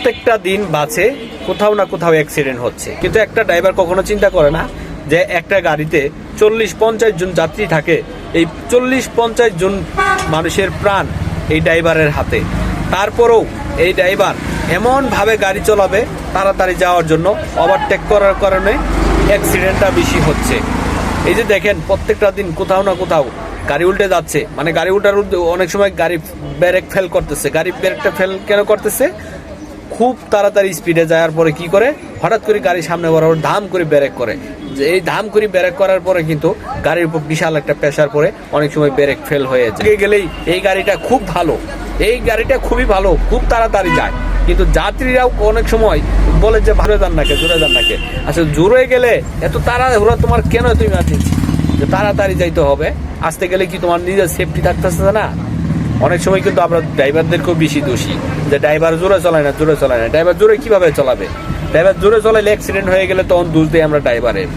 প্রত্যেকটা দিন বাসে কোথাও না কোথাও অ্যাক্সিডেন্ট হচ্ছে, কিন্তু একটা ড্রাইভার কখনো চিন্তা করে না যে একটা গাড়িতে 40-50 জন যাত্রী থাকে, এই 40-50 জন মানুষের প্রাণ এই ড্রাইভারের হাতে। তারপরেও এই ড্রাইভার এমনভাবে গাড়ি চালাবে তাড়াতাড়ি যাওয়ার জন্য, ওভারটেক করার কারণে অ্যাক্সিডেন্টটা বেশি হচ্ছে। এই যে দেখেন প্রত্যেকটা দিন কোথাও না কোথাও গাড়ি উল্টে যাচ্ছে, মানে গাড়ি উল্টার অনেক সময় গাড়ি ব্রেক ফেল করতেছে। গাড়ি ব্রেকটা ফেল কেন করতেছে? খুব তাড়াতাড়ি স্পিডে যাওয়ার পরে কি করে, হঠাৎ করে গাড়ির সামনে বরাবর ধাম করে ব্রেক করে। এই ধাম করে ব্রেক করার পরে কিন্তু গাড়ির উপর বিশাল একটা প্রেসার পরে অনেক সময় ব্রেক ফেল হয়ে যায়। গেলেই এই গাড়িটা খুব ভালো, এই গাড়িটা খুবই ভালো, খুব তাড়াতাড়ি যায়, কিন্তু যাত্রীরাও অনেক সময় বলে যে ভালো যান নাকে, জোরে যান নাকে। আসলে জোরে গেলে এত তাড়াহুড়া তোমার কেন? তুমি যে তাড়াতাড়ি যাইতে হবে, আসতে গেলে কি তোমার নিজের সেফটি থাকতেছে না? অনেক সময় কিন্তু আমরা ড্রাইভারদেরকেও বেশি দোষী, যে ড্রাইভার জোরে চলায় না, জোরে চলায় না। ড্রাইভার জোরে কিভাবে চলাবে? ড্রাইভার জোরে চলাইলে অ্যাক্সিডেন্ট হয়ে গেলে তখন দোষ দিই আমরা ড্রাইভারের।